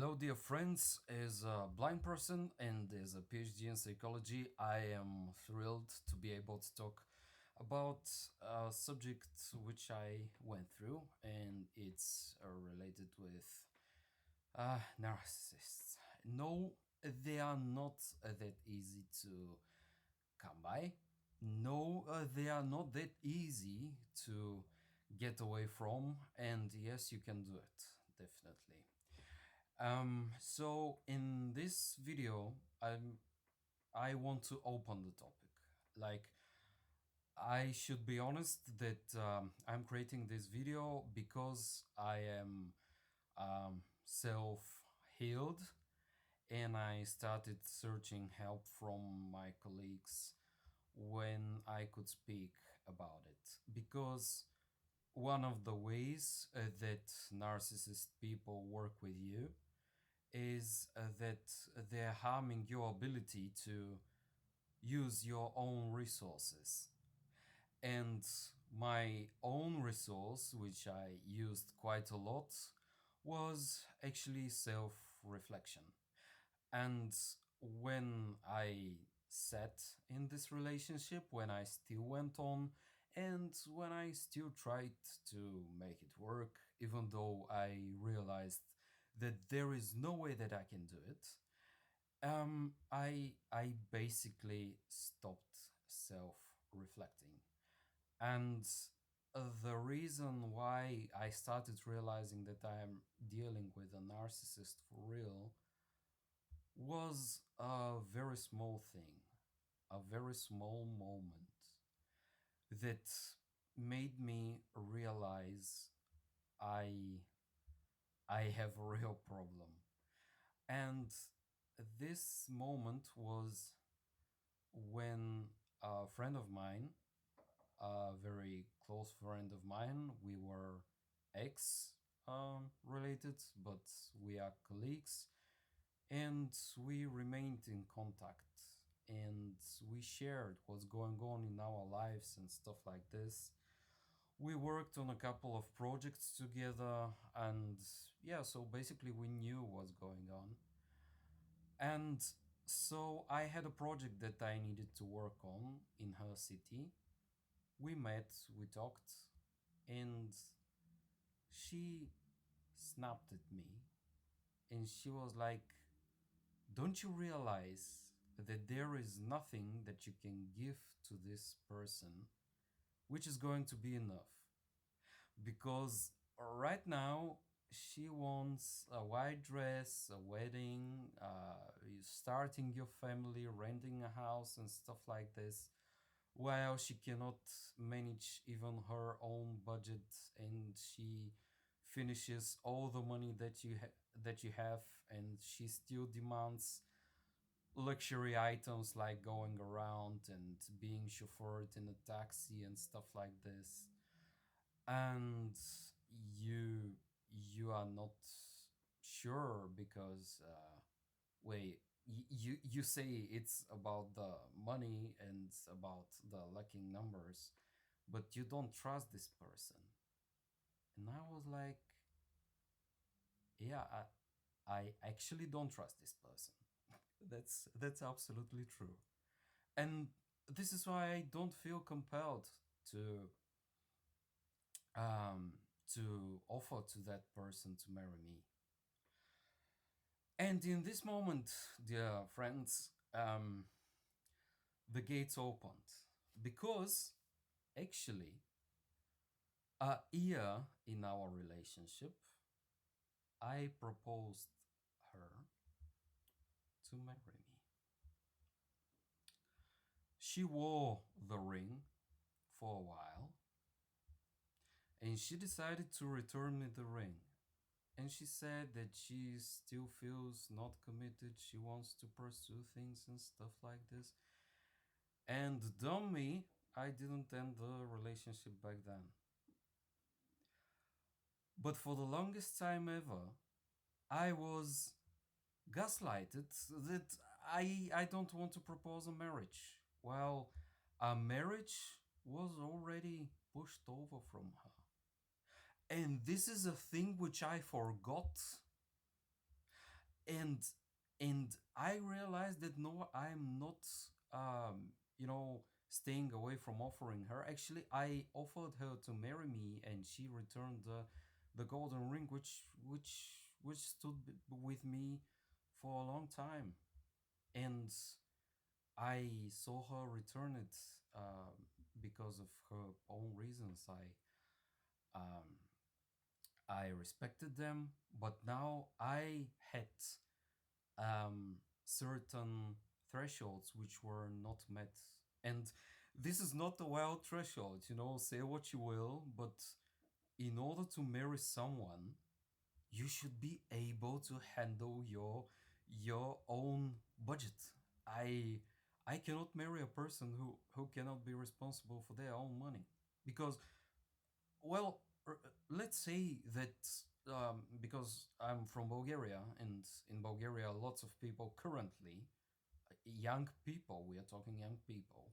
Hello, dear friends. As a blind person and as a PhD in psychology, I am thrilled to be able to talk about a subject which I went through, and it's related with narcissists. No, they are not that easy to come by. No, they are not that easy to get away from, and yes, you can do it, definitely. So in this video, I want to open the topic. Like, I should be honest that I'm creating this video because I am self-healed and I started searching help from my colleagues when I could speak about it. Because one of the ways that narcissist people work with you is that they're harming your ability to use your own resources. And my own resource, which I used quite a lot, was actually self reflection. And when I sat in this relationship, when I still went on, and when I still tried to make it work, even though I realized that there is no way that I can do it, I basically stopped self-reflecting. And the reason why I started realizing that I am dealing with a narcissist for real was a very small thing, a very small moment that made me realize I I have a real problem. And this moment was when a friend of mine, a very close friend of mine, we were ex related, but we are colleagues, and we remained in contact and we shared what's going on in our lives and stuff like this. We worked on a couple of projects together, and yeah, so basically we knew what's going on. And so I had a project that I needed to work on in her city. We met, we talked, and she snapped at me and she was like, "Don't you realize that there is nothing that you can give to this person which is going to be enough? Because right now she wants a white dress, a wedding, you starting your family, renting a house and stuff like this, while she cannot manage even her own budget, and she finishes all the money that you have, and she still demands luxury items like going around and being chauffeured in a taxi and stuff like this. And you are not sure because wait, you say it's about the money and about the lacking numbers, but you don't trust this person." And I was like, yeah, I actually don't trust this person. That's absolutely true. And this is why I don't feel compelled to offer to that person to marry me. And in this moment, dear friends, the gates opened because actually, a year in our relationship, I proposed her to marry me. She wore the ring for a while and she decided to return me the ring. And she said that she still feels not committed. She wants to pursue things and stuff like this. And dumb me, I didn't end the relationship back then. But for the longest time ever, I was gaslighted that I don't want to propose a marriage. Well, a marriage was already pushed over from her. And this is a thing which I forgot. and I realized that no, I'm not um you know staying away from offering her. Actually, I offered her to marry me, and she returned the golden ring, which stood with me for a long time. And I saw her return it because of her own reasons. Um, I respected them, but now I had um, certain thresholds which were not met. And this is not a wild threshold, say what you will, but in order to marry someone, you should be able to handle your own budget. I I cannot marry a person who cannot be responsible for their own money because, well, let's say that because I'm from Bulgaria, and in Bulgaria, lots of people currently, young people, we are talking young people,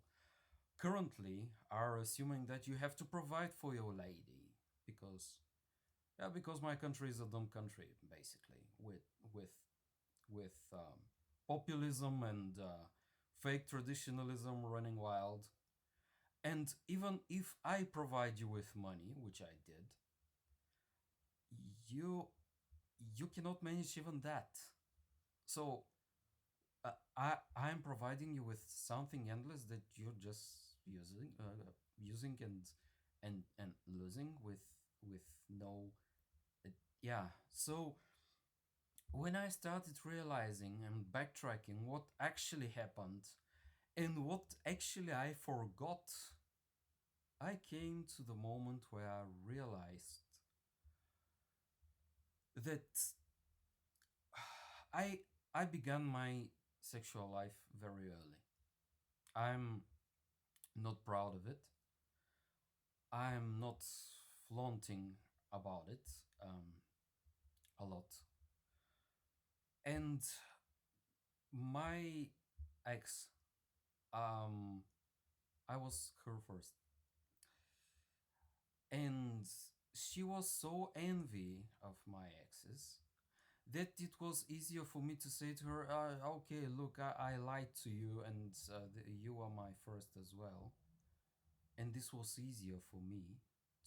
currently are assuming that you have to provide for your lady because, yeah, because my country is a dumb country, basically, with with populism and fake traditionalism running wild. And even if I provide you with money, which I did, you you cannot manage even that. So I'm providing you with something endless that you're just using and losing with no yeah. So when I started realizing and backtracking what actually happened and what actually I forgot, I came to the moment where I realized that I I began my sexual life very early. I'm not proud of it. I'm not flaunting about it a lot. And my ex, um, I was her first, and she was so envy of my exes that it was easier for me to say to her, "Okay, look, I lied to you, and you are my first as well." And this was easier for me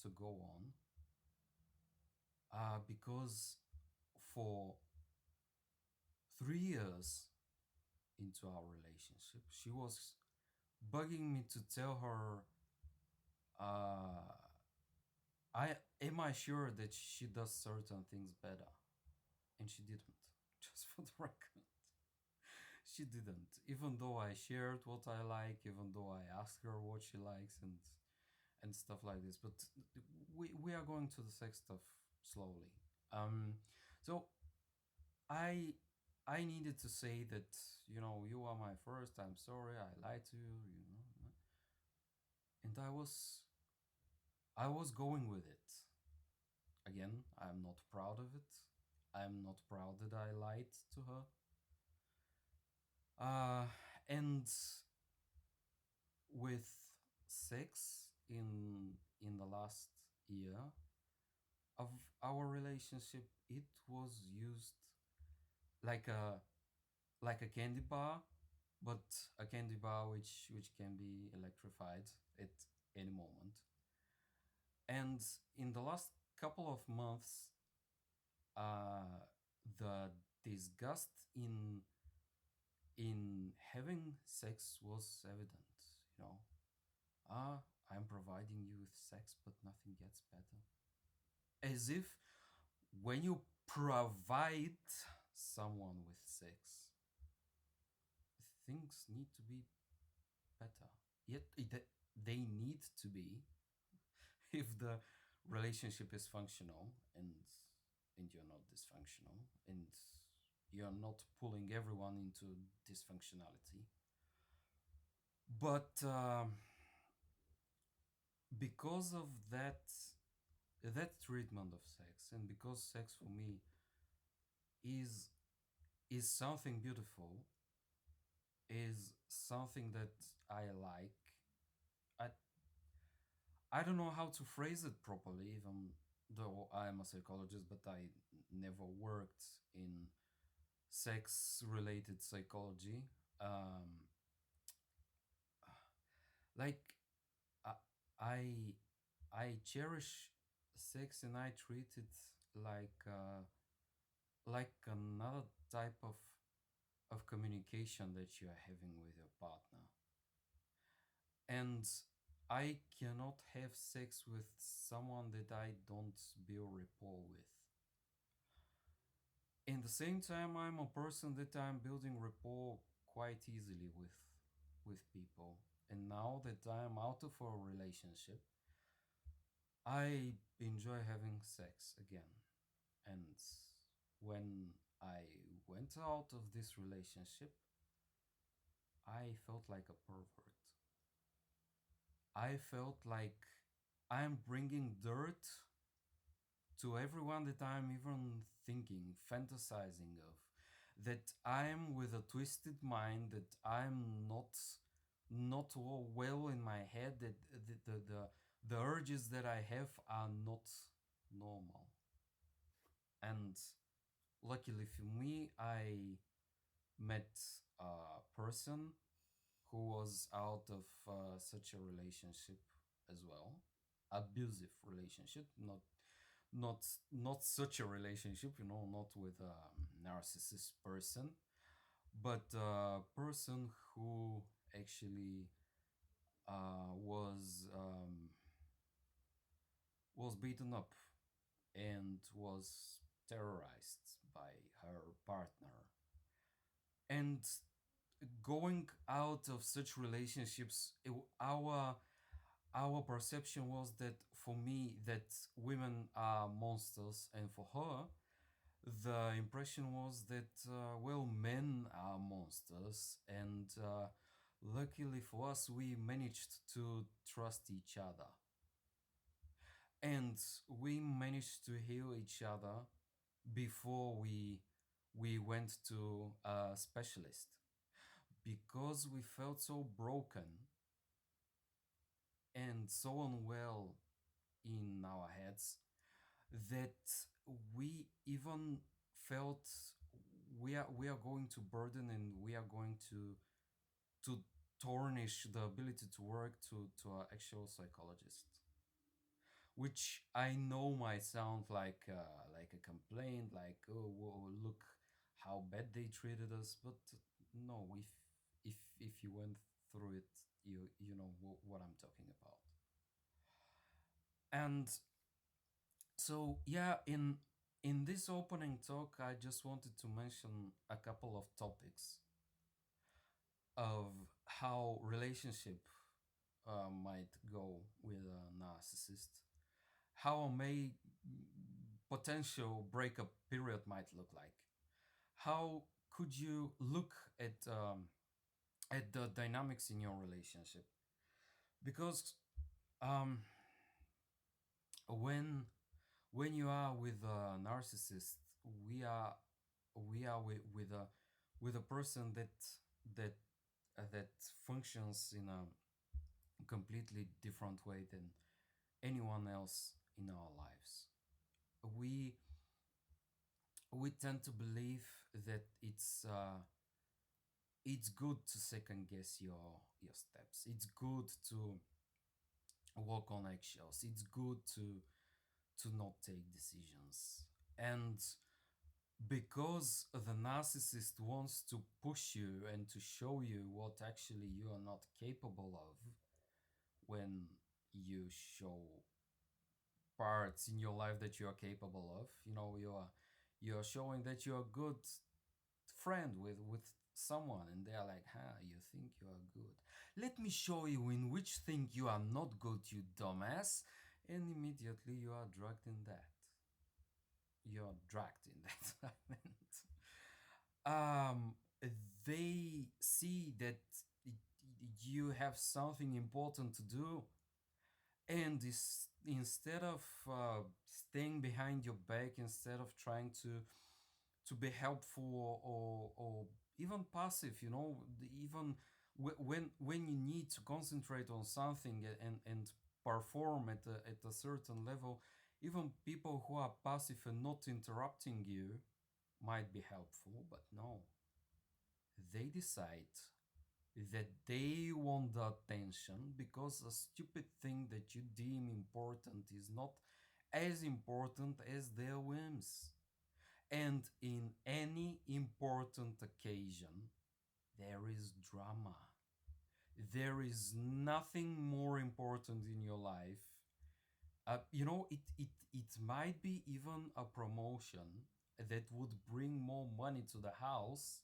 to go on because for 3 years into our relationship, she was bugging me to tell her, uh, I sure that she does certain things better, and she didn't. Just for the record, she didn't. Even though I shared what I like, even though I asked her what she likes and stuff like this. But we are going to the sex stuff slowly. So I I needed to say that, you are my first. I'm sorry, I lied to you. And I was going with it. Again, I'm not proud of it. I'm not proud that I lied to her. And with sex in the last year of our relationship, it was used like a candy bar, but a candy bar which can be electrified at any moment. And in the last couple of months, uh, the disgust in having sex was evident. You know, ah, I'm providing you with sex, but nothing gets better. As if when you provide someone with sex, things need to be better. Yet they need to be if the relationship is functional and you're not dysfunctional and you're not pulling everyone into dysfunctionality. But because of that treatment of sex, and because sex for me is is something beautiful, is something that I like. I I don't know how to phrase it properly, even though I'm a psychologist, but I never worked in sex related psychology. Um, like I, I I cherish sex and I treat it like another type of communication that you are having with your partner. And I cannot have sex with someone that I don't build rapport with. In the same time, I'm a person that I'm building rapport quite easily with people. And now that I'm out of a relationship, I enjoy having sex again. And when I went out of this relationship, I felt like a pervert. I felt like I'm bringing dirt to everyone that I'm even thinking, fantasizing of. That I'm with a twisted mind, that I'm not well in my head, that the urges that I have are not normal. And luckily for me, I met a person who was out of such a relationship as well, abusive relationship, not not such a relationship, not with a narcissist person, but a person who actually was beaten up and was terrorized by her partner. And going out of such relationships, our perception was that, for me, that women are monsters, and for her the impression was that well, men are monsters. And luckily for us, we managed to trust each other, and we managed to heal each other before we went to a specialist, because we felt so broken and so unwell in our heads that we even felt we are going to burden, and we are going to tarnish the ability to work to an actual psychologist, which I know might sound like a complaint, like, oh, whoa, look how bad they treated us. But no, if you went through it, you know what I'm talking about. And so, yeah, in this opening talk, I just wanted to mention a couple of topics of how relationship might go with a narcissist, how a may potential breakup period might look like, how could you look at the dynamics in your relationship, because um, when when you are with a narcissist, we are with a person that that functions in a completely different way than anyone else in our lives. We we tend to believe that it's good to second guess your steps. It's good to walk on eggshells. It's good to not take decisions. And because the narcissist wants to push you and to show you what actually you are not capable of, when you show parts in your life that you are capable of, you're showing that you're a good friend with someone, and they're like, you think you are good, let me show you in which thing you are not good, you dumbass. And immediately you're dragged in that. I meant, um they see that you have something important to do, and instead of staying behind your back, instead of trying to be helpful, or even passive, even when you need to concentrate on something and perform at a certain level, even people who are passive and not interrupting you, might be helpful, but no, they decide that they want the attention because a stupid thing that you deem important is not as important as their whims. And in any important occasion, there is drama. There is nothing more important in your life. It might be even a promotion that would bring more money to the house,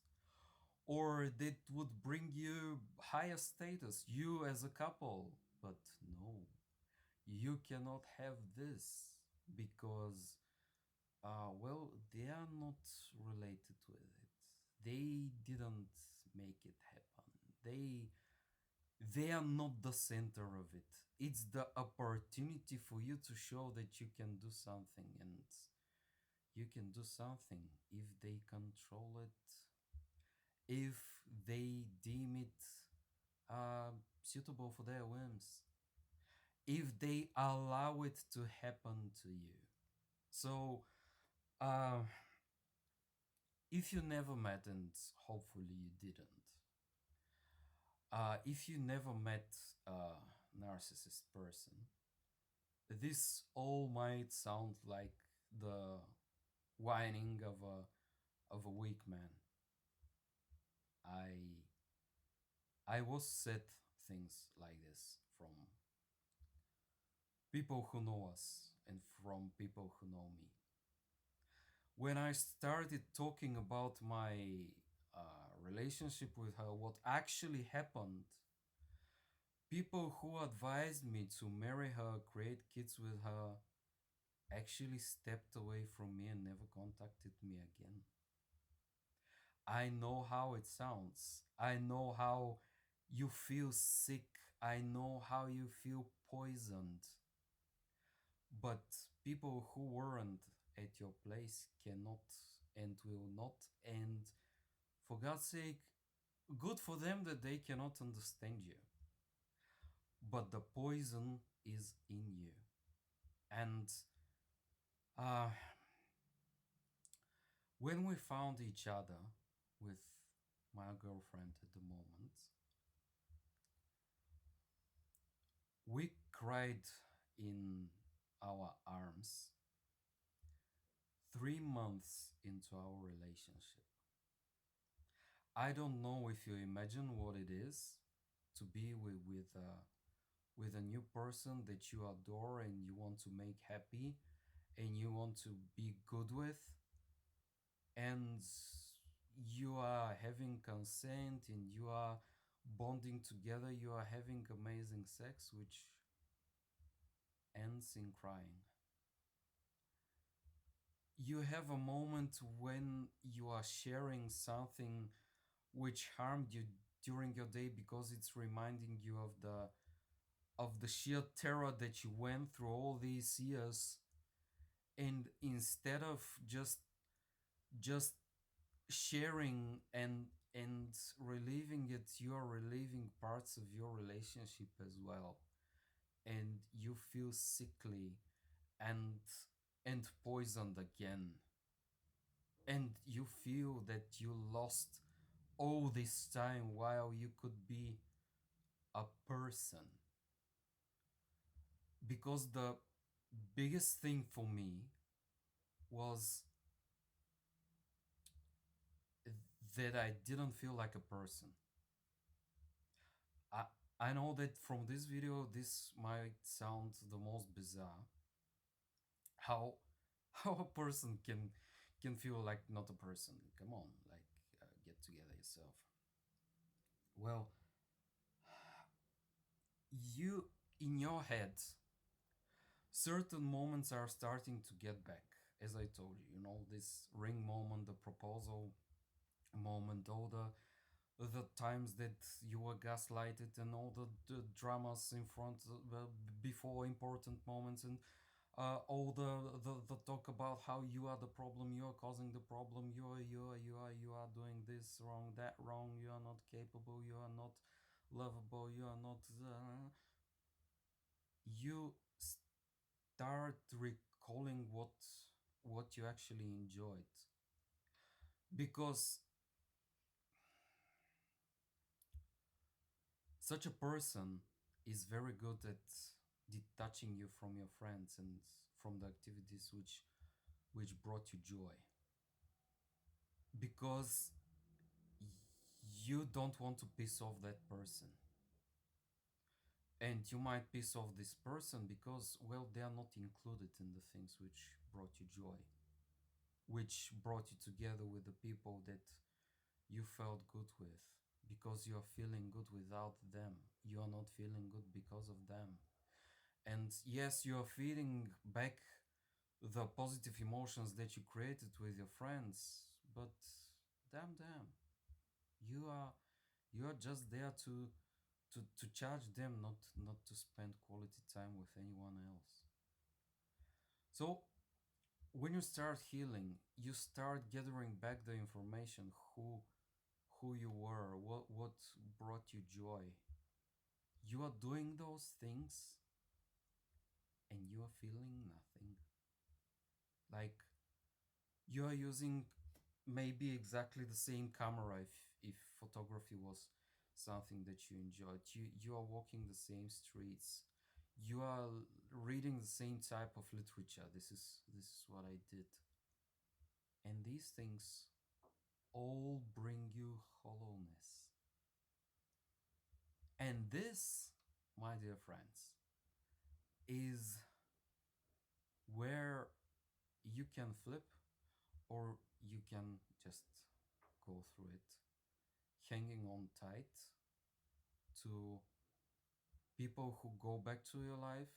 or that would bring you higher status, you as a couple. But no, you cannot have this because, well, they are not related with it. They didn't make it happen. They are not the center of it. It's the opportunity for you to show that you can do something, and you can do something if they control it, if they deem it suitable for their whims, if they allow it to happen to you. So, uh, if you never met, and hopefully you didn't, if you never met a narcissist person, this all might sound like the whining of a weak man. I was said things like this from people who know us and from people who know me. When I started talking about my relationship with her, what actually happened, people who advised me to marry her, create kids with her, actually stepped away from me and never contacted me again. I know how it sounds. I know how you feel sick. I know how you feel poisoned. But people who weren't at your place cannot and will not. And for God's sake, good for them that they cannot understand you. But the poison is in you. And uh, when we found each other with my girlfriend at the moment, we cried in our arms 3 months into our relationship. I don't know if you imagine what it is to be with a new person that you adore and you want to make happy and you want to be good with, and you are having consent and you are bonding together, you are having amazing sex, which ends in crying. You have a moment when you are sharing something which harmed you during your day because it's reminding you of the sheer terror that you went through all these years, and instead of just sharing and relieving it, you are relieving parts of your relationship as well, and you feel sickly and and poisoned again, and you feel that you lost all this time while you could be a person. Because the biggest thing for me was that I didn't feel like a person. I I know that from this video this might sound the most bizarre. How how a person can feel like not a person. Come on, like, get together yourself. Well, you, in your head, certain moments are starting to get back. As I told you, this ring moment, the proposal moment, all the times that you were gaslighted, and all the dramas in front, before important moments, and all the talk about how you are the problem, you are causing the problem, you are doing this wrong, that wrong, you are not capable, you are not lovable, you are not, you start recalling what you actually enjoyed. because such a person is very good at detaching you from your friends and from the activities which brought you joy, because you don't want to piss off that person, and you might piss off this person because, well, they are not included in the things which brought you joy, which brought you together with the people that you felt good with, because you are feeling good without them. You are not feeling good because of them. And yes, you are feeding back the positive emotions that you created with your friends, but damn, you are you are just there to charge them, not to spend quality time with anyone else. So when you start healing, you start gathering back the information, who you were, what brought you joy. You are doing those things and you are feeling nothing. Like, you are using maybe exactly the same camera, if photography was something that you enjoyed. You are walking the same streets. You are reading the same type of literature. This is what I did. And these things all bring you hollowness. And this, my dear friends, is where you can flip, or you can just go through it, hanging on tight to people who go back to your life,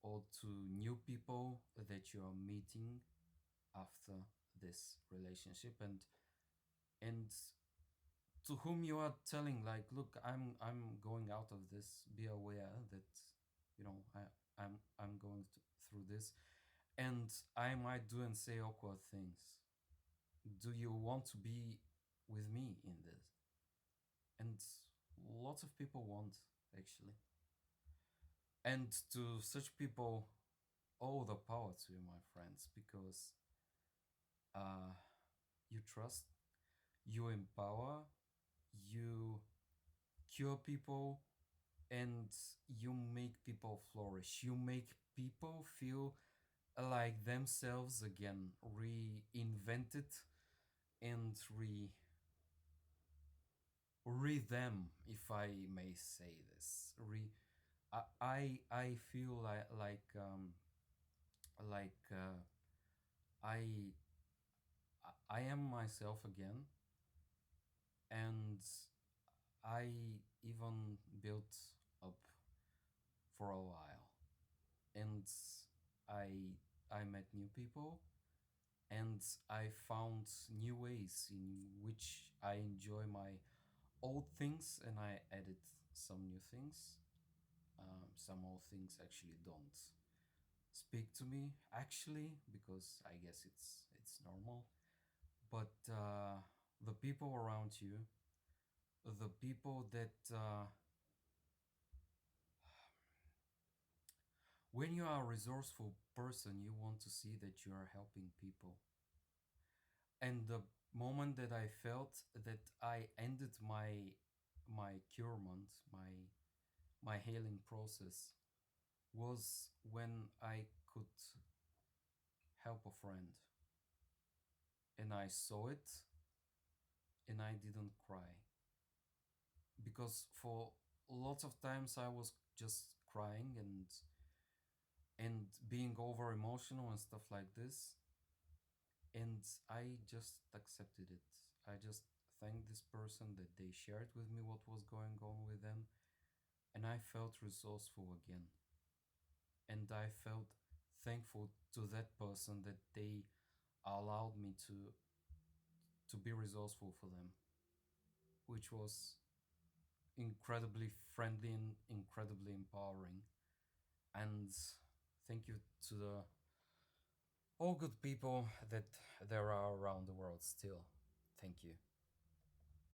or to new people that you are meeting after this relationship, and to whom you are telling, like, look, I'm going out of this, be aware that, I'm going through this, and I might do and say awkward things. Do you want to be with me in this? And lots of people want, actually. And to such people, all the power to you, my friends, because uh, you trust, you empower, you cure people, and you make people flourish. You make people feel like themselves again, reinvented, and re them, if I may say this. I feel like I I am myself again, and I even built up for a while, and I I met new people, and I found new ways in which I enjoy my old things, and I added some new things. Some old things actually don't speak to me, actually, because I guess it's normal. But the people around you, the people that when you are a resourceful person, you want to see that you are helping people. And the moment that I felt that I ended my curement, my healing process, was when I could help a friend, and I saw it, and I didn't cry, because for lots of times I was just crying and being over emotional and stuff like this, and I just accepted it. I just thanked this person that they shared with me what was going on with them, and I felt resourceful again. And I felt thankful to that person that they allowed me to be resourceful for them, which was incredibly friendly and incredibly empowering. And thank you to the all good people that there are around the world still. Thank you.